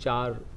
4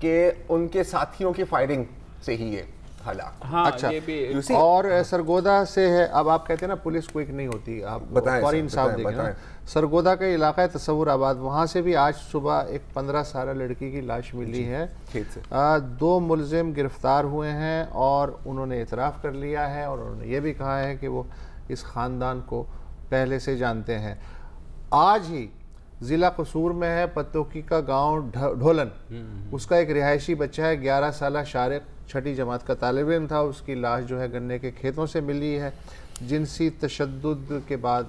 کہ ان کے ساتھیوں کی فائرنگ سے ہی یہ حالات. اچھا اور سرگودا سے ہے. اب آپ کہتے ہیں نا پولیس کوئک نہیں ہوتی, آپ فوری انصاف دیکھیں. سرگودا کا علاقہ ہے تصور آباد, وہاں سے بھی آج صبح ایک 15 سالہ لڑکی کی لاش ملی ہے. 2 ملزم گرفتار ہوئے ہیں اور انہوں نے اعتراف کر لیا ہے اور انہوں نے یہ بھی کہا ہے کہ وہ اس خاندان کو پہلے سے جانتے ہیں. آج ہی ضلع قصور میں ہے پتوکی کا گاؤں ڈھولن, اس کا ایک رہائشی بچہ ہے 11 سالہ شارق, 6ٹھی جماعت کا طالب علم تھا. اس کی لاش جو ہے گنے کے کھیتوں سے ملی ہے. جنسی تشدد کے بعد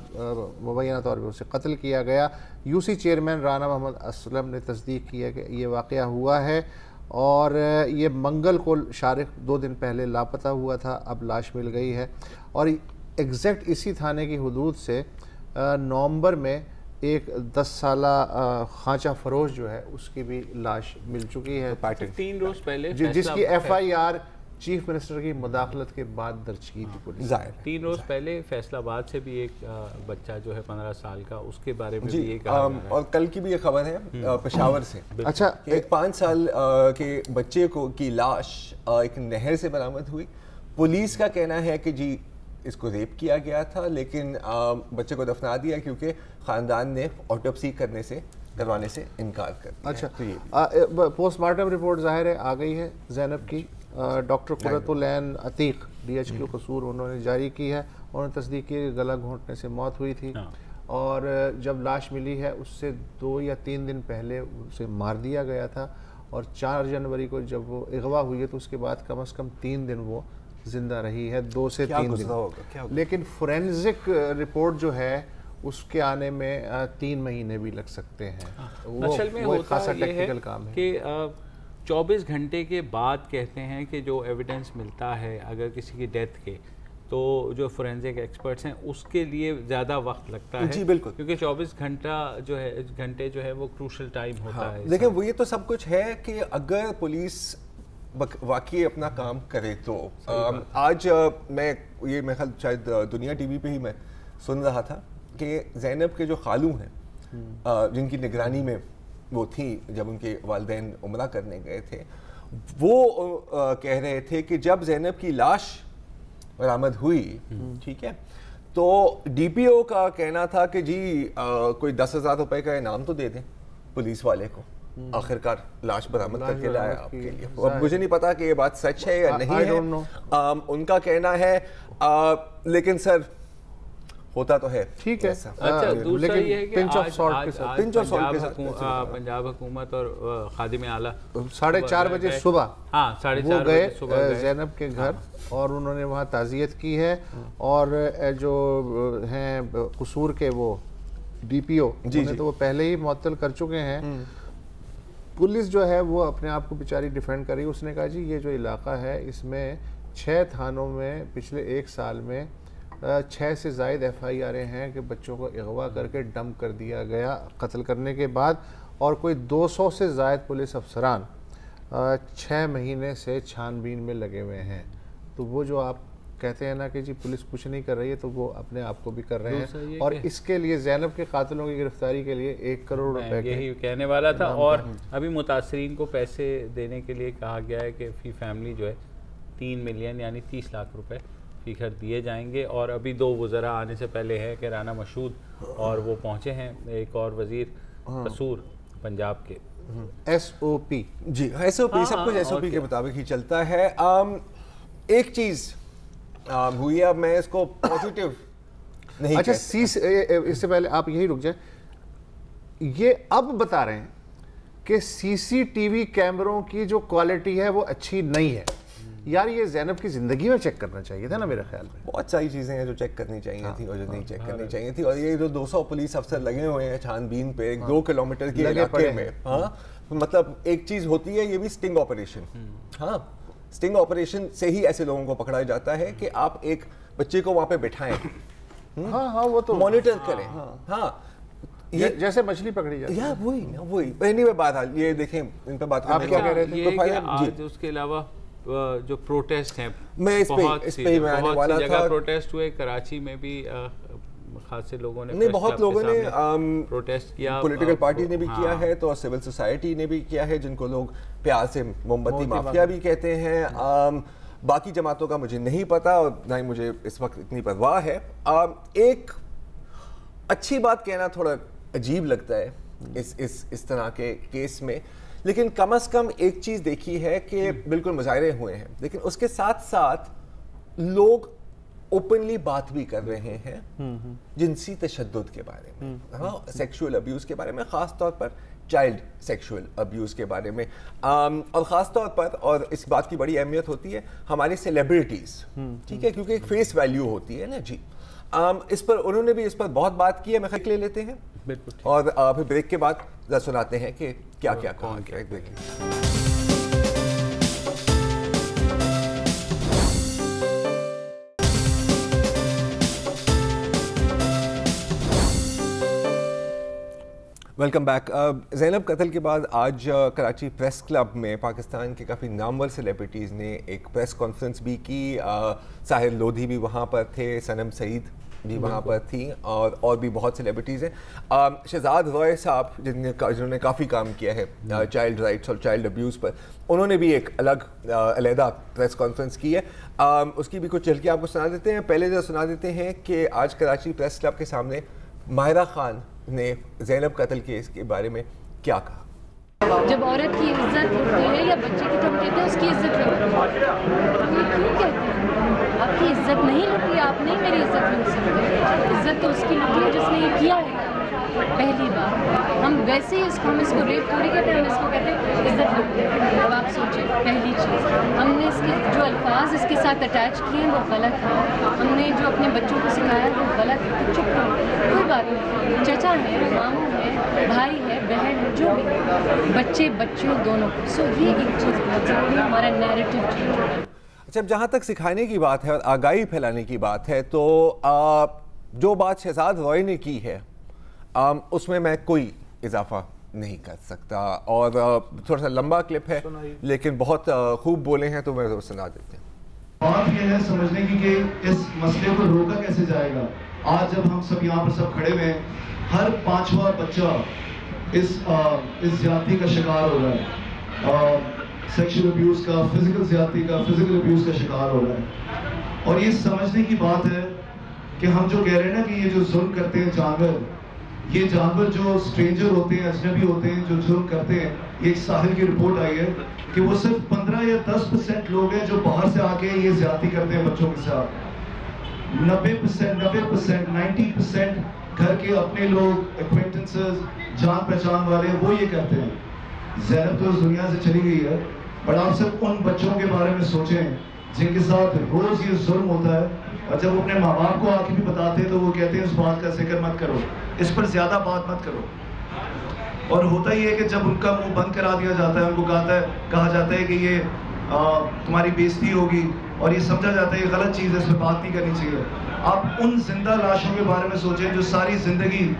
مبینہ طور پہ اسے قتل کیا گیا. یو سی چیئرمین رانا محمد اسلم نے تصدیق کی ہے کہ یہ واقعہ ہوا ہے اور یہ منگل کو شارق 2 دن پہلے لاپتہ ہوا تھا, اب لاش مل گئی ہے. اور ایگزیکٹ اسی تھانے کی حدود سے نومبر میں ایک 10 سالہ خانچہ فروش جو ہے اس کی بھی لاش مل چکی ہے 3 روز پہلے, جس کی FIR چیف منسٹر کی مداخلت کے بعد درج کی تھی پولیس. 3 روز پہلے فیصل آباد سے بھی ایک بچہ جو ہے 15 سال کا, اس کے بارے میں بھی یہ کہا اور کل کی بھی یہ خبر ہے پشاور سے. اچھا, ایک 5 سال کے بچے کی لاش ایک نہر سے برآمد ہوئی. پولیس کا کہنا ہے کہ جی اس کو ریپ کیا گیا تھا, لیکن بچے کو دفنا دیا کیونکہ خاندان نے آٹوپسی کروانے سے انکار کر دیا. اچھا, پوسٹ مارٹم رپورٹ ظاہر ہے آ گئی ہے زینب کی. ڈاکٹر قرۃ العین عتیق DHQ قصور انہوں نے جاری کی ہے. انہوں نے تصدیق کی گلا گھونٹنے سے موت ہوئی تھی اور جب لاش ملی ہے اس سے 2 یا 3 دن پہلے اسے مار دیا گیا تھا اور 4 جنوری کو جب وہ اغوا ہوئی ہے تو اس کے بعد کم از کم 3 دن وہ زندہ رہی ہے, 2 سے 3 دن. لیکن فورینزک رپورٹ جو ہے اس کے آنے میں 3 مہینے بھی لگ سکتے ہیں. اصل میں ہوتا یہ ہے کہ 24 گھنٹے کے بعد کہتے ہیں کہ جو ایویڈنس ملتا ہے اگر کسی کی ڈیتھ کے, تو جو فورینزک ایکسپرٹس ہیں اس کے لیے زیادہ وقت لگتا ہے. جی بالکل, کیونکہ 24 گھنٹے جو ہے وہ کروشل ٹائم ہوتا ہے. دیکھیں وہ یہ تو سب کچھ ہے کہ اگر پولیس واقعی اپنا کام کرے تو. آج میں خیال شاید دنیا TV پہ ہی میں سن رہا تھا کہ زینب کے جو خالو ہیں جن کی نگرانی میں وہ تھی جب ان کے والدین عمرہ کرنے گئے تھے, وہ کہہ رہے تھے کہ جب زینب کی لاش برآمد ہوئی, ٹھیک ہے, تو DPO کا کہنا تھا کہ جی کوئی 10,000 روپے کا انعام تو دے دیں پولیس والے کو, آخرکار لاش برآمد کر کے لایا آپ کے لیے. اب مجھے نہیں پتا کہ یہ بات سچ ہے یا نہیں ہے, ان کا کہنا ہے, لیکن سر ہوتا تو ہے. ٹھیک ہے. اچھا, دوسرا یہ ہے کہ پنجاب حکومت اور خادم اعلیٰ 4:30 بجے صبح وہ گئے زینب کے گھر اور انہوں نے وہاں تعزیت کی ہے. اور جو ہیں قصور کے وہ DPO تو وہ پہلے ہی معطل کر چکے ہیں. پولیس جو ہے وہ اپنے آپ کو بیچاری ڈیفینڈ کری. اس نے کہا جی یہ جو علاقہ ہے اس میں 6 تھانوں میں پچھلے 1 سال میں 6 سے زائد FIR ہیں کہ بچوں کو اغوا کر کے ڈمپ کر دیا گیا قتل کرنے کے بعد, اور کوئی 200 سے زائد پولیس افسران 6 مہینے سے چھان بین میں لگے ہوئے ہیں. تو وہ جو آپ کہتے ہیں نا کہ جی پولیس کچھ نہیں کر رہی ہے, تو وہ اپنے آپ کو بھی کر رہے ہیں. اور اس کے لیے زینب کے قاتلوں کی گرفتاری کے لیے 1 کروڑ روپے یہی کہنے والا تھا. اور ابھی متاثرین کو پیسے دینے کے لیے کہا گیا ہے کہ فی فیملی جو ہے 3 ملین یعنی 30 لاکھ روپے فی گھر دیے جائیں گے. اور ابھی 2 وزراء آنے سے پہلے ہے کہ رانا مشہود اور وہ پہنچے ہیں, ایک اور وزیر قصور پنجاب کے. SOP جی SOP سب کچھ SOP کے مطابق ہی چلتا ہے. ایک چیز ہوئی ہے, اب میں اس کو پازیٹیو نہیں. اچھا اس سے پہلے آپ یہی رک جائیں, یہ اب بتا رہے ہیں کہ CCTV کیمروں کی جو کوالٹی ہے وہ اچھی نہیں ہے. یار یہ زینب کی زندگی میں چیک کرنا چاہیے تھا نا میرے خیال میں. بہت ساری چیزیں ہیں جو چیک کرنی چاہیے تھی اور جو نہیں چیک کرنی چاہیے تھی. اور یہ جو 200 پولیس افسر لگے ہوئے ہیں چھان بین پہ 2 کلومیٹر کے علاقے میں, مطلب ایک چیز ہوتی ہے یہ بھی سٹنگ آپریشن. ہاں, سٹنگ آپریشن سے ہی ایسے لوگوں کو پکڑا جاتا ہے کہ آپ ایک بچے کو وہاں پہ بٹھائیں, وہ تو مانیٹر کریں. ہاں, جیسے مچھلی پکڑی جاتی ہے. وہی پہلی میں بات یہ دیکھیں ان پہ بات آپ کیا کہہ رہے تھے. آج اس کے علاوہ جو پروٹیسٹ ہیں میں اس پہ ہی میں آنے والا تھا. پروٹیسٹ ہوئے کراچی میں بھی خاصے لوگوں نے نہیں بہت لوگوں نے پروٹیسٹ کیا, پولیٹیکل پارٹی نے بھی کیا ہے تو سول سوسائٹی نے بھی کیا ہے, جن کو لوگ پیار سے موم بتی مافیا بھی کہتے ہیں. باقی جماعتوں کا مجھے نہیں پتا اور نہ ہی مجھے اس وقت اتنی پرواہ ہے. ایک اچھی بات کہنا تھوڑا عجیب لگتا ہے اس طرح کے کیس میں, لیکن کم از کم ایک چیز دیکھی ہے کہ بالکل مظاہرے ہوئے ہیں, لیکن اس کے ساتھ ساتھ لوگ اوپنلی بات بھی کر رہے ہیں جنسی تشدد کے بارے میں, ہاں سیکشول ابیوز کے بارے میں, خاص طور پر چائلڈ سیکشول ابیوز کے بارے میں, اور خاص طور پر, اور اس بات کی بڑی اہمیت ہوتی ہے ہماری سیلیبریٹیز, ٹھیک ہے, کیونکہ ایک فیس ویلیو ہوتی ہے نا جی. اس پر انہوں نے بھی اس پر بہت بات کی ہے, میں خیال لے لیتے ہیں اور پھر بریک کے بعد ذرا سناتے ہیں کہ کیا کیا کہا گیا. ایک بریک. Welcome back. زینب قتل کے بعد آج کراچی پریس کلب میں پاکستان کے کافی نامور سیلیبریٹیز نے ایک پریس کانفرنس بھی کی. ساحر لودھی بھی وہاں پر تھے, سنم سعید بھی وہاں پر تھیں, اور بھی بہت سیلیبریٹیز ہیں. شہزاد روئے صاحب جنہوں نے کافی کام کیا ہے چائلڈ رائٹس اور چائلڈ ابیوز پر, انہوں نے بھی ایک علیحدہ پریس کانفرنس کی ہے. اس کی بھی کچھ جھلکیاں آپ کو سنا دیتے ہیں. پہلے جو سنا دیتے ہیں کہ آج کراچی پریس کلب کے سامنے ماہرہ خان نے زینب قتل کیس کے بارے میں کیا کہا. جب عورت کی عزت اٹھتی ہے یا بچے کی تو ہم کہتے ہیں اس کی عزت لوٹی, یہ کیوں کہتے ہیں؟ آپ کی عزت نہیں لوٹی, آپ نہیں میری عزت لوٹ سکتے. عزت تو اس کی لوٹی ہے جس نے یہ کیا ہے. پہلی بات ہم ویسے ہی ہم اس کو ریپ تھوڑی کہتے ہیں, ہم اس کو کہتے ہیں عزت لوٹی. اب آپ سوچیں, پہلی چیز ہم نے اس کے جو الفاظ اس کے ساتھ اٹیچ کیے ہیں وہ غلط ہیں. ہم نے جو اپنے بچوں کو سکھایا ہے وہ غلط ہے. تو چپ رہو, کوئی بات نہیں. چچا ہے, ماموں ہے, بھائی ہے, بہن ہے, جو بھی بچے بچیوں دونوں کو. سو یہ ایک چیز بہت ضروری ہے, ہمارا نیریٹو چینج ہے. اچھا, جہاں تک سکھانے کی بات ہے اور آگاہی پھیلانے کی بات ہے, تو جو بات شہزاد روئے نے کی ہے اس میں کوئی اضافہ نہیں کر سکتا, اور تھوڑا سا لمبا کلپ ہے لیکن بہت خوب بولے ہیں, تو میں سنا دیتے ہیں. بات یہ ہے سمجھنے کی کہ اس مسئلے کو روکا کیسے جائے گا. آج جب ہم سب یہاں پر سب کھڑے ہوئے ہیں, ہر 5واں بچہ اس زیادتی کا شکار ہو رہا ہے, سیکشل ابیوز کا, فزیکل زیادتی کا, فزیکل ابیوز کا شکار ہو رہا ہے. اور یہ سمجھنے کی بات ہے کہ ہم جو کہہ رہے ہیں نا کہ یہ جو ظلم کرتے ہیں جانور, یہ جانور جو سٹرینجر ہوتے ہیں, اجنبی ہوتے ہیں, جو ظلم کرتے ہیں, یہ ایک ساحل کی رپورٹ آئی ہے کہ وہ صرف 15 یا 10% لوگ ہیں جو باہر سے آ کے یہ زیادتی کرتے ہیں بچوں کے ساتھ. 90%, 90% گھر کے اپنے لوگ, ایکوینٹنسز, جان پہچان والے, وہ یہ کرتے ہیں. زینب تو اس دنیا سے چلی گئی ہے, بٹ آپ صرف ان بچوں کے بارے میں سوچیں جن کے ساتھ روز یہ ظلم ہوتا ہے, اور جب وہ اپنے ماں باپ کو آ کے بھی بتاتے ہیں تو وہ کہتے ہیں اس بات کا ذکر مت کرو, اس پر زیادہ بات مت کرو. اور ہوتا ہی ہے کہ جب ان کا منہ بند کرا دیا جاتا ہے, ان کو کہا جاتا ہے کہ یہ تمہاری بےزتی ہوگی, اور یہ سمجھا جاتا ہے یہ غلط چیز ہے, اس پہ بات نہیں کرنی چاہیے. آپ ان زندہ لاشوں کے بارے میں سوچیں جو ساری زندگی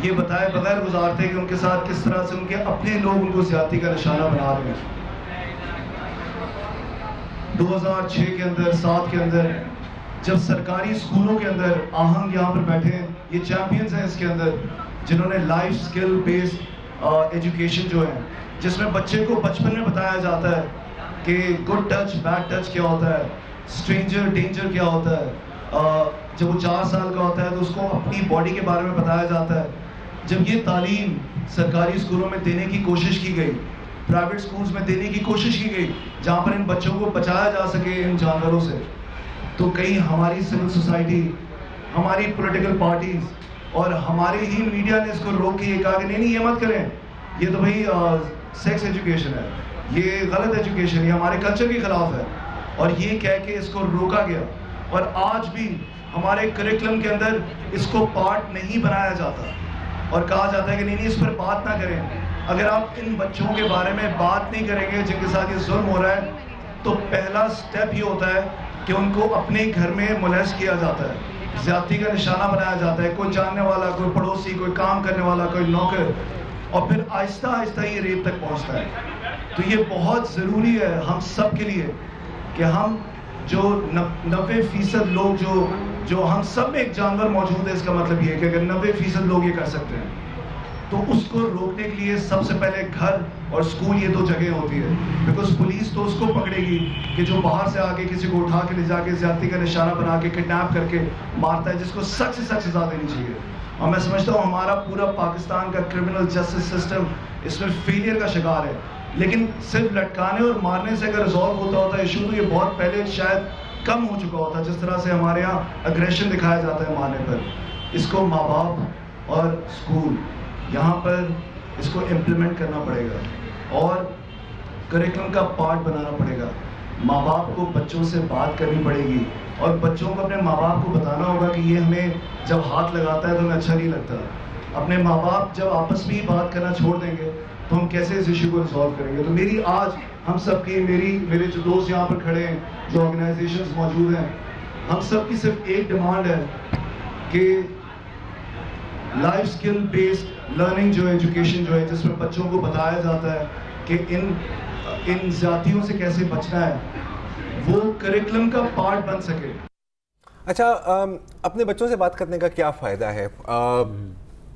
یہ بتائے بغیر گزارتے ہیں کہ ان کے ساتھ کس طرح سے ان کے اپنے لوگ ان کو زیادتی کا نشانہ بنا رہے ہیں. 2006 کے اندر, 7 کے اندر, جب سرکاری اسکولوں کے اندر آہنگ یہاں پر بیٹھے ہیں, یہ چیمپئنز ہیں اس کے اندر جنہوں نے لائف سکل بیسڈ ایجوکیشن جو ہے, جس میں بچے کو بچپن میں بتایا جاتا ہے کہ گڈ ٹچ, بیڈ ٹچ کیا ہوتا ہے, اسٹرینجر, ڈینجر کیا ہوتا ہے. جب وہ 4 سال کا ہوتا ہے تو اس کو اپنی باڈی کے بارے میں بتایا جاتا ہے. جب یہ تعلیم سرکاری اسکولوں میں دینے کی کوشش کی گئی, پرائیویٹ اسکولز میں دینے کی کوشش کی گئی جہاں پر ان بچوں کو بچایا جا سکے ان جانوروں سے, تو کہیں ہماری سول سوسائٹی, ہماری پولیٹیکل پارٹیز اور ہمارے ہی میڈیا نے اس کو روک کے یہ کہا کہ نہیں یہ مت کریں, یہ تو بھائی سیکس ایجوکیشن ہے, یہ غلط ایجوکیشن, یہ ہمارے کلچر کے خلاف ہے, اور یہ کہہ کے اس کو روکا گیا. اور آج بھی ہمارے کریکولم کے اندر اس کو پارٹ نہیں بنایا جاتا اور کہا جاتا ہے کہ نہیں اس پر بات نہ کریں. اگر آپ ان بچوں کے بارے میں بات نہیں کریں گے جن کے ساتھ یہ ظلم ہو رہا ہے, تو پہلا سٹیپ یہ ہوتا ہے کہ ان کو اپنے گھر میں ملحق کیا جاتا ہے, زیادتی کا نشانہ بنایا جاتا ہے, کوئی جاننے والا, کوئی پڑوسی, کوئی کام کرنے والا, کوئی نوکر, اور پھر آہستہ آہستہ یہ ریپ تک پہنچتا ہے. تو یہ بہت ضروری ہے ہم سب کے لیے کہ ہم جو 90% لوگ جو ہم سب میں ایک جانور موجود ہے، اس کا مطلب یہ ہے کہ اگر 90% لوگ یہ کر سکتے ہیں تو اس کو روکنے کے لیے سب سے پہلے گھر اور اسکول یہ دو جگہیں ہوتی ہے. بیکاز پولیس تو اس کو پکڑے گی کہ جو باہر سے آ کے کسی کو اٹھا کے لے جا کے زیادتی کا نشانہ بنا کے کڈنیپ کر کے مارتا ہے، جس کو سخت سے سخت سزا دینی چاہیے. اور میں سمجھتا ہوں ہمارا پورا پاکستان کا کرمنل جسٹس سسٹم اس میں فیلئر کا شکار ہے. لیکن صرف لٹکانے اور مارنے سے اگر ریزالو ہوتا ایشو تو یہ بہت پہلے شاید کم ہو چکا ہوتا. جس طرح سے ہمارے یہاں اگریشن دکھایا جاتا ہے مارنے پر، اس کو ماں باپ اور اسکول یہاں پر اس کو امپلیمنٹ کرنا پڑے گا اور کریکلم کا پارٹ بنانا پڑے گا. ماں باپ کو بچوں سے بات کرنی پڑے گی اور بچوں کو اپنے ماں باپ کو بتانا ہوگا کہ یہ ہمیں جب ہاتھ لگاتا ہے تو ہمیں اچھا نہیں لگتا. اپنے ماں باپ جب آپس میں ہی بات کرنا چھوڑ دیں گے تو ہم کیسے اس ایشو کو ریزالو کریں گے. تو میری آج ہم سب کی میرے جو دوست یہاں پر کھڑے ہیں، جو آرگنائزیشنز موجود ہیں، ہم سب کی صرف ایک ڈیمانڈ ہے کہ لائف اسکل بیسڈ لرننگ جو ایجوکیشن جو ہے، جس میں بچوں کو بتایا جاتا ہے کہ ان زیادتیوں سے کیسے بچنا ہے، وہ کریکلم کا پارٹ بن سکے. اچھا، اپنے بچوں سے بات کرنے کا کیا فائدہ ہے؟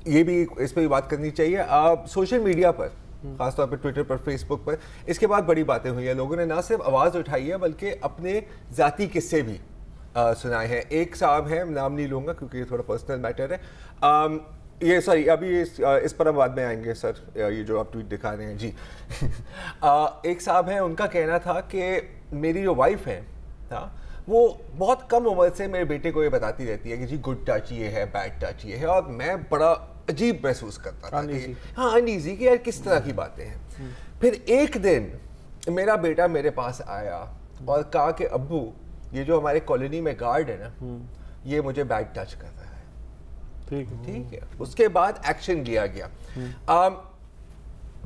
یہ بھی اس پہ بھی بات کرنی چاہیے. سوشل میڈیا پر، خاص طور پہ ٹویٹر پر، فیس بک پر، اس کے بعد بڑی باتیں ہوئی ہیں. لوگوں نے نہ صرف آواز اٹھائی ہے بلکہ اپنے ذاتی قصے بھی سنائے ہیں. ایک صاحب ہیں، نام نہیں لوں گا کیونکہ یہ تھوڑا پرسنل میٹر ہے. یہ سوری، ابھی اس پر ہم بعد میں آئیں گے سر، یہ جو آپ ٹویٹ دکھا رہے ہیں. جی ایک صاحب ہیں، ان کا کہنا تھا کہ میری جو وائف ہے وہ بہت کم عمر سے میرے بیٹے کو یہ بتاتی رہتی ہے کہ جی گڈ ٹچ یہ ہے، بیڈ ٹچ یہ ہے، اور میں بڑا عجیب محسوس کرتا تھا. ہاں، انیزی کہ یار کس طرح کی باتیں ہیں. پھر ایک دن میرا بیٹا میرے پاس آیا اور کہا کہ ابو، یہ جو ہمارے کالونی میں گارڈ ہے نا، یہ مجھے بیڈ ٹچ کر رہا ہے. ٹھیک ہے. اس کے بعد ایکشن لیا گیا.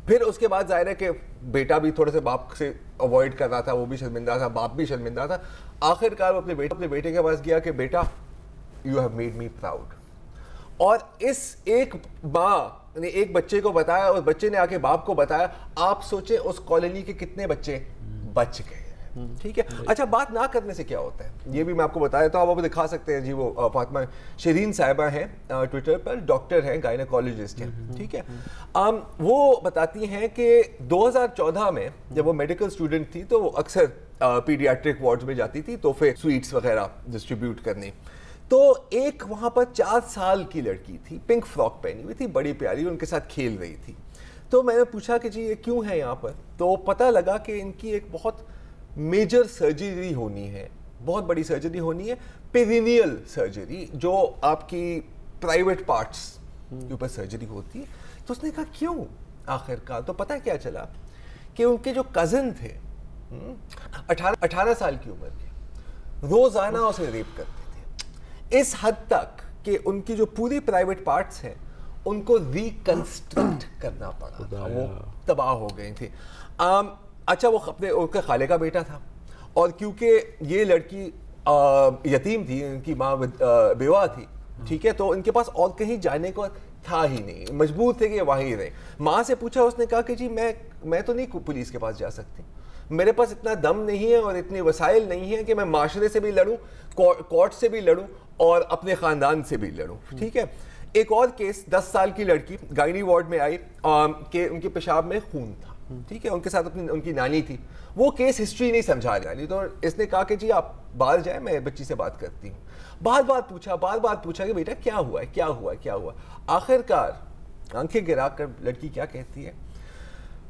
پھر اس کے بعد ظاہر ہے کہ بیٹا بھی تھوڑے سے باپ سے اوائڈ کر رہا تھا، وہ بھی شرمندہ تھا، باپ بھی شرمندہ تھا. آخر کار وہ اپنے بیٹے کے پاس گیا کہ بیٹا، you have made me proud. اور اس ایک ماں نے ایک بچے کو بتایا اور بچے نے آ کے باپ کو بتایا. آپ سوچیں اس کالونی کے کتنے بچے بچ گئے. ٹھیک ہے. اچھا، بات نہ کرنے سے کیا ہوتا ہے یہ بھی میں آپ کو بتایا تو آپ دکھا سکتے ہیں. جی وہ فاطمہ شیرین صاحبہ ہیں، ٹویٹر پر ڈاکٹر ہیں، گائنیکالوجسٹ ہیں. ٹھیک ہے. وہ بتاتی ہیں کہ 2014 میں جب وہ میڈیکل اسٹوڈنٹ تھی تو وہ اکثر پیڈیاٹرک وارڈز میں جاتی تھی تحفے، سویٹس وغیرہ ڈسٹریبیوٹ کرنے. تو ایک وہاں پر 4 سال کی لڑکی تھی، پنک فراک پہنی ہوئی تھی، بڑی پیاری، ان کے ساتھ کھیل رہی تھی. تو میں نے پوچھا کہ جی یہ کیوں ہے یہاں پر؟ تو پتہ لگا کہ ان کی ایک بہت میجر سرجری ہونی ہے، بہت بڑی سرجری ہونی ہے، پیرینیل سرجری، جو آپ کی پرائیویٹ پارٹس کے اوپر سرجری ہوتی ہے. تو اس نے کہا کیوں آخر کار؟ تو پتہ کیا چلا کہ ان کے جو کزن تھے 18 سال کی عمر کے، روزانہ اسے ریپ کرتے تھے، اس حد تک کہ ان کی جو پوری پرائیویٹ پارٹس ہیں ان کو ریکنسٹرکٹ کرنا پڑا تھا، وہ تباہ ہو گئی تھی. اچھا، وہ اپنے ان کے خالے کا بیٹا تھا اور کیونکہ یہ لڑکی یتیم تھی، ان کی ماں بیوہ تھی. ٹھیک ہے. تو ان کے پاس اور کہیں جانے کو تھا ہی نہیں، مجبور تھے کہ وہیں رہے. ماں سے پوچھا، اس نے کہا کہ جی میں تو نہیں پولیس کے پاس جا سکتی، میرے پاس اتنا دم نہیں ہے اور اتنے وسائل نہیں ہیں کہ میں معاشرے سے بھی لڑوں، کورٹ سے بھی لڑوں اور اپنے خاندان سے بھی لڑوں. ٹھیک ہے. ایک اور کیس، 10 سال کی لڑکی گائنی وارڈ میں آئی کہ ان کے پیشاب میں خون تھا. ٹھیک ہے. ان کے ساتھ ان کی نانی تھی. وہ کیس ہسٹری نہیں سمجھا رہی، تو اس نے کہا کہ جی آپ باہر جائیں، میں بچی سے بات کرتی ہوں. بار بار پوچھا کہ بیٹا کیا ہوا. آخر کار آنکھیں گرا کر لڑکی کیا کہتی ہے،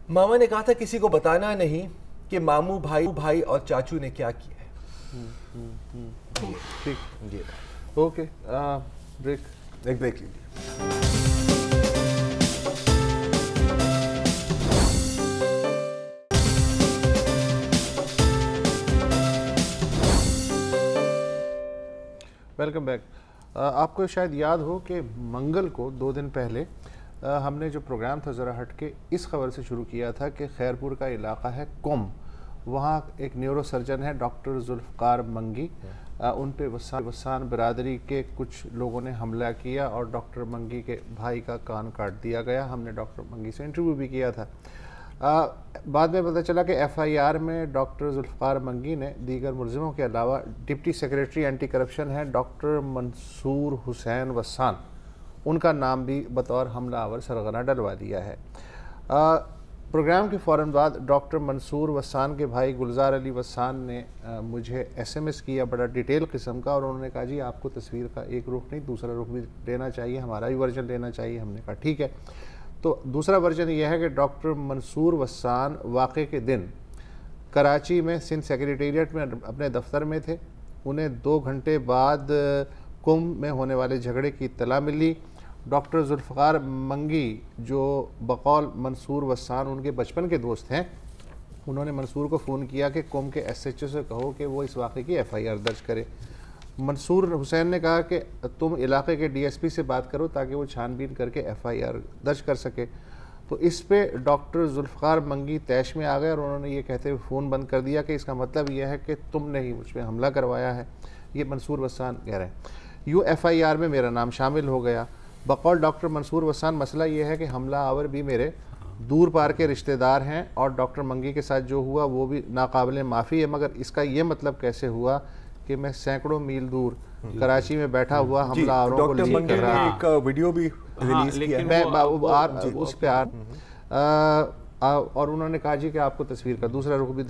ماما نے کہا تھا کسی کو بتانا نہیں کہ ماموں بھائی اور چاچو نے کیا کیا ہے. ٹھیک جی. اوکے، بریک لیجیے. Welcome back. آپ کو شاید یاد ہو کہ منگل کو 2 دن پہلے ہم نے جو پروگرام تھا ذرا ہٹ کے اس خبر سے شروع کیا تھا کہ خیرپور کا علاقہ ہے قم، وہاں ایک نیورو سرجن ہے ڈاکٹر ذوالفقار منگی، ان پہ وسان برادری کے کچھ لوگوں نے حملہ کیا اور ڈاکٹر منگی کے بھائی کا کان کاٹ دیا گیا. ہم نے ڈاکٹر منگی سے انٹرویو بھی کیا تھا. بعد میں پتہ چلا کہ FIR میں ڈاکٹر ذوالفقار منگی نے دیگر ملزموں کے علاوہ ڈپٹی سیکریٹری اینٹی کرپشن ہیں ڈاکٹر منصور حسین وسان، ان کا نام بھی بطور حملہ آور سرغنہ ڈلوا دیا ہے۔ پروگرام کے فوراً بعد ڈاکٹر منصور وسان کے بھائی گلزار علی وسان نے مجھے SMS کیا بڑا ڈیٹیل قسم کا، اور انہوں نے کہا جی آپ کو تصویر کا ایک رخ نہیں دوسرا رخ بھی لینا چاہیے، ہمارا بھی ورژن لینا چاہیے۔ ہم نے کہا ٹھیک ہے۔ تو دوسرا ورژن یہ ہے کہ ڈاکٹر منصور وسان واقعے کے دن کراچی میں سندھ سیکریٹریٹ میں اپنے دفتر میں تھے، انہیں 2 گھنٹے بعد کم میں ہونے والے جھگڑے کی اطلاع ملی۔ ڈاکٹر ذوالفقار منگی جو بقول منصور وسان ان کے بچپن کے دوست ہیں، انہوں نے منصور کو فون کیا کہ قوم کے SHO سے کہو کہ وہ اس واقعے کی FIR درج کرے۔ منصور حسین نے کہا کہ تم علاقے کے DSP سے بات کرو تاکہ وہ چھان بین کر کے FIR درج کر سکے۔ تو اس پہ ڈاکٹر ذوالفقار منگی طیش میں آ گئے اور انہوں نے یہ کہتے ہوئے فون بند کر دیا کہ اس کا مطلب یہ ہے کہ تم نے ہی مجھ پہ حملہ کروایا ہے۔ یہ منصور وسان کہہ رہے ہیں۔ FIR میں میرا نام شامل ہو گیا۔ بقول ڈاکٹر منصور وسان مسئلہ یہ ہے کہ حملہ آور بھی میرے دور پار کے رشتہ دار ہیں اور ڈاکٹر منگی کے ساتھ جو ہوا وہ بھی ناقابل معافی ہے، مگر اس کا یہ مطلب کیسے ہوا کہ میں سینکڑوں میل دور کراچی میں بیٹھا ہوا حملہ آوروں کو لیڈ کر رہا ہوں۔ ایک ویڈیو بھی ریلیز کیا میں اس پہ اور انہوں نے کہا جی کہ آپ کو تصویر کا دوسرا رخ بھی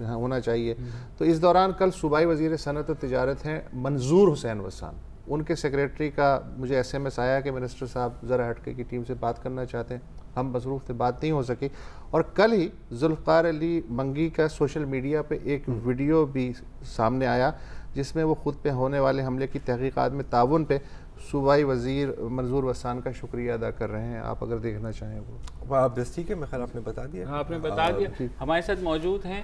ہونا چاہیے۔ تو اس دوران کل صوبائی وزیر صنعت و تجارت ہیں منظور حسین وسان، ان کے سیکریٹری کا مجھے SMS آیا کہ منسٹر صاحب ذرا ہٹکے کی ٹیم سے بات کرنا چاہتے ہیں، ہم مصروف تھے بات نہیں ہو سکی۔ اور کل ہی ذوالفقار علی منگی کا سوشل میڈیا پہ ایک ویڈیو بھی سامنے آیا جس میں وہ خود پہ ہونے والے حملے کی تحقیقات میں تعاون پہ صوبائی وزیر منظور وسان کا شکریہ ادا کر رہے ہیں۔ آپ اگر دیکھنا چاہیں وہ آپ دستی کے میں خیال آپ نے بتا دیا۔ آپ نے بتا دیا۔ ہمارے ساتھ موجود ہیں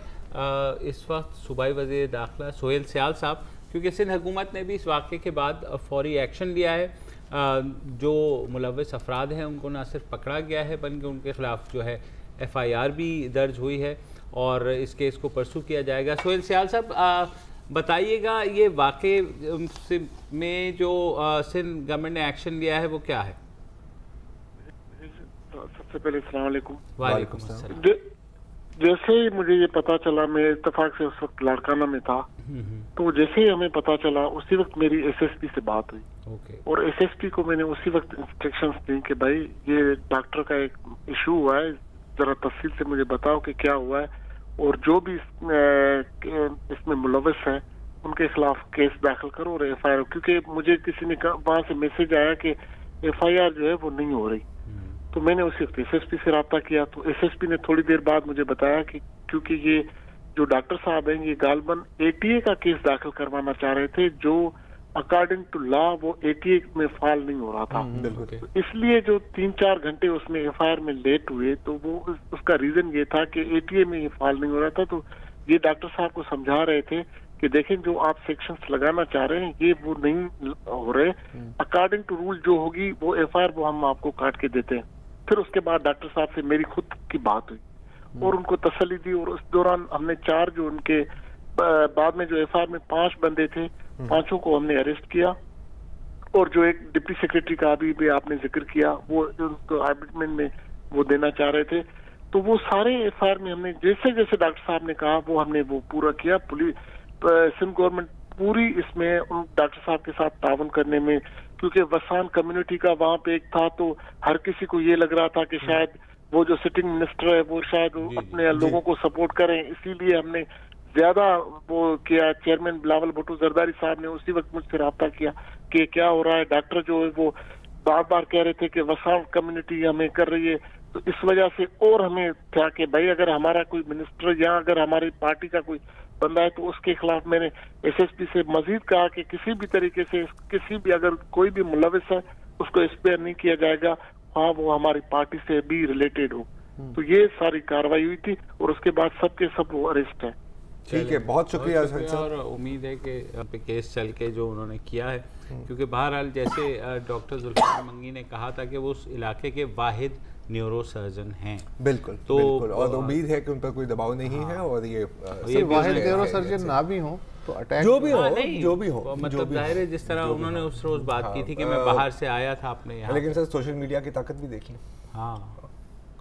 اس وقت صوبائی وزیر داخلہ سہیل سیال صاحب، کیونکہ سندھ حکومت نے بھی اس واقعے کے بعد فوری ایکشن لیا ہے۔ جو ملوث افراد ہیں ان کو نہ صرف پکڑا گیا ہے بلکہ ان کے خلاف جو ہے FIR بھی درج ہوئی ہے اور اس کیس کو پرسو کیا جائے گا۔ سہیل سیال صاحب بتائیے گا یہ واقعے میں جو سندھ گورنمنٹ نے ایکشن لیا ہے وہ کیا ہے؟ سب سے پہلے السلام علیکم۔ وعلیکم السلام۔ جیسے ہی مجھے یہ پتا چلا، میں اتفاق سے اس وقت لاڑکانہ میں تھا، تو جیسے ہی ہمیں پتا چلا اسی وقت میری SSP سے بات ہوئی اور SSP کو میں نے اسی وقت انسٹرکشنز دی کہ بھائی یہ ڈاکٹر کا ایک ایشو ہوا ہے، ذرا تفصیل سے مجھے بتاؤ کہ کیا ہوا ہے، اور جو بھی اس میں ملوث ہیں ان کے خلاف کیس داخل کرو اور FIR، کیونکہ مجھے کسی نے وہاں سے میسج آیا کہ FIR جو ہے وہ نہیں ہو رہی۔ تو میں نے اسی وقت SSP سے رابطہ کیا، تو SSP نے تھوڑی دیر بعد مجھے بتایا کہ کیونکہ یہ جو ڈاکٹر صاحب ہیں یہ غالباً ATA کا کیس داخل کروانا چاہ رہے تھے جو اکارڈنگ ٹو لا وہ ATA میں فائل نہیں ہو رہا تھا، اس لیے جو 3-4 گھنٹے اس میں FIR میں لیٹ ہوئے تو وہ اس کا ریزن یہ تھا کہ ATA میں یہ فائل نہیں ہو رہا تھا۔ تو یہ ڈاکٹر صاحب کو سمجھا رہے تھے کہ دیکھیں جو آپ سیکشنز لگانا چاہ رہے ہیں یہ وہ نہیں ہو رہے، اکارڈنگ ٹو رول جو ہوگی وہ FIR وہ ہم آپ کو کاٹ کے دیتے ہیں۔ پھر اس کے بعد ڈاکٹر صاحب سے میری خود کی بات ہوئی اور ان کو تسلی دی، اور اس دوران ہم نے 4 جو ان کے بعد میں جو FIR میں 5 بندے تھے 5 کو ہم نے اریسٹ کیا، اور جو ایک ڈپٹی سیکریٹری کا ابھی بھی آپ نے ذکر کیا وہ آربیٹمنٹ میں وہ دینا چاہ رہے تھے، تو وہ سارے FIR میں ہم نے جیسے جیسے ڈاکٹر صاحب نے کہا وہ ہم نے وہ پورا کیا۔ سندھ گورنمنٹ پوری اس میں ان ڈاکٹر صاحب کے ساتھ تعاون کرنے میں، کیونکہ وسان کمیونٹی کا وہاں پہ ایک تھا تو ہر کسی کو یہ لگ رہا تھا کہ شاید وہ جو سٹنگ منسٹر ہے وہ شاید اپنے لوگوں کو سپورٹ کریں، اسی لیے ہم نے زیادہ وہ کیا۔ چیئرمین بلاول بھٹو زرداری صاحب نے اسی وقت مجھ سے رابطہ کیا کہ کیا ہو رہا ہے، ڈاکٹر جو ہے وہ بار بار کہہ رہے تھے کہ وسان کمیونٹی ہمیں کر رہی ہے، تو اس وجہ سے اور ہمیں تھا کہ بھائی اگر ہمارا کوئی منسٹر یا اگر ہماری پارٹی کا کوئی بندہ ہے تو اس کے خلاف میں نے SSP سے مزید کہا کہ کسی بھی طریقے سے کسی بھی اگر کوئی بھی ملوث ہے اس کو اسپیئر نہیں کیا جائے گا، ہاں وہ ہماری پارٹی سے بھی ریلیٹڈ ہو۔ تو یہ ساری کاروائی ہوئی تھی اور اس کے بعد سب کے سب وہ اریسٹ ہیں۔ ٹھیک ہے، بہت شکریہ اور امید ہے کہ پہ کیس چل کے جو انہوں نے کیا ہے، کیونکہ بہرحال جیسے ڈاکٹر ذوالفقار منگی نے کہا تھا کہ وہ اس علاقے کے واحد نیورو سرجن ہیں، بالکل اور امید ہے کہ ان پر کوئی دباؤ نہیں ہے، اور یہ واحد نیورو سرجن نہ بھی ہوں تو اٹیک جو بھی ہو مطلب ظاہر ہے جس طرح انہوں نے اس روز بات کی تھی کہ میں باہر سے آیا تھا اپنے یہاں، لیکن سر سوشل میڈیا کی طاقت بھی دیکھ لیں۔ ہاں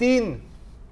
3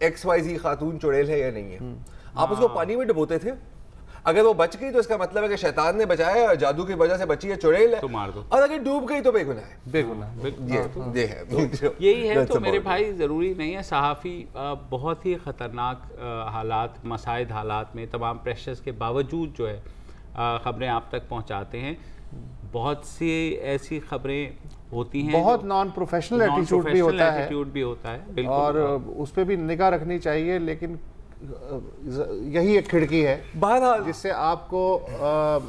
XYZ خاتون چڑیل ہے یا نہیں ہے. آپ اس کو پانی میں ڈبوتے تھے, اگر وہ بچ گئی تو اس کا مطلب ہے کہ شیطان نے بچایا اور جادو کی وجہ سے بچی ہے, چڑیل ہے, اور اگر ڈوب گئی تو بے گناہ ہے. بے گناہ یہی ہے. تو میرے بھائی ضروری نہیں ہے, صحافی بہت ہی خطرناک حالات, مساعد حالات میں تمام پریشرز کے باوجود جو ہے خبریں آپ تک پہنچاتے ہیں. بہت سی ایسی خبریں ہوتی ہیں, بہت نان پروفیشنل ایٹیٹیوڈ بھی ہوتا ہے, اور اس پہ بھی نگاہ رکھنی چاہیے. لیکن یہی ایک کھڑکی ہے بہرحال جس سے آپ کو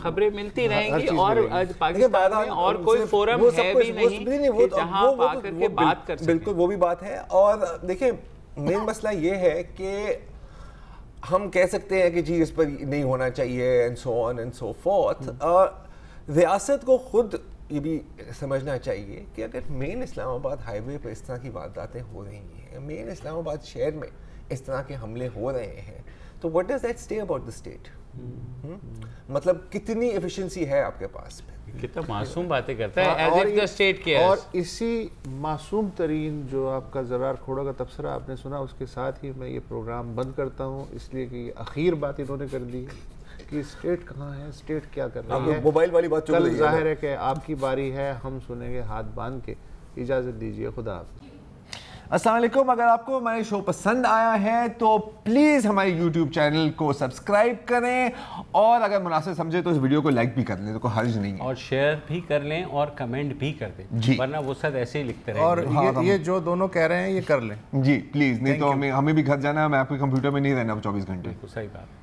خبریں ملتی رہیں گی, اور پاکستان میں اور کوئی فورم ہے بھی نہیں کہ جہاں آپ آ کر کے بات کر سکیں. بالکل وہ بھی بات ہے. اور دیکھیں مین مسئلہ یہ ہے کہ ہم کہہ سکتے ہیں کہ جی اس پر نہیں ہونا چاہیے and so on and so forth. ریاست کو خود یہ بھی سمجھنا چاہیے کہ اگر مین اسلام آباد ہائی وے پہ اس طرح کی وارداتیں ہو رہی ہیں, مین اسلام آباد شہر میں اس طرح کے حملے ہو رہے ہیں, تو what does that say about the state? مطلب کتنی ایفیشنسی ہے آپ کے پاس پہ, کتنا معصوم باتیں کرتا ہے as if the state cares. اور اسی معصوم ترین جو آپ کا زرار کھوڑا کا تبصرہ آپ نے سنا, اس کے ساتھ ہی میں یہ پروگرام بند کرتا ہوں, اس لیے کہ یہ اخیر بات انہوں نے کر دی کہ اسٹیٹ کہاں ہے, اسٹیٹ کیا کر رہی ہے. موبائل والی بات کل ظاہر ہے کہ آپ کی باری ہے, ہم سنیں گے ہاتھ باندھ کے. اجازت دیجیے, خدا حافظ. السلام علیکم. اگر آپ کو ہمارے شو پسند آیا ہے تو پلیز ہمارے یوٹیوب چینل کو سبسکرائب کریں, اور اگر مناسب سمجھے تو اس ویڈیو کو لائک بھی کر لیں, تو کوئی حرج نہیں ہے, اور شیئر بھی کر لیں اور کمنٹ بھی کر دیں, ورنہ وہ سب ایسے ہی لکھتے رہیں. اور یہ جو دونوں کہہ رہے ہیں یہ کر لیں جی پلیز, نہیں تو ہمیں بھی گھر جانا ہے, میں آپ کے کمپیوٹر میں نہیں رہنا 24 گھنٹے. صحیح بات.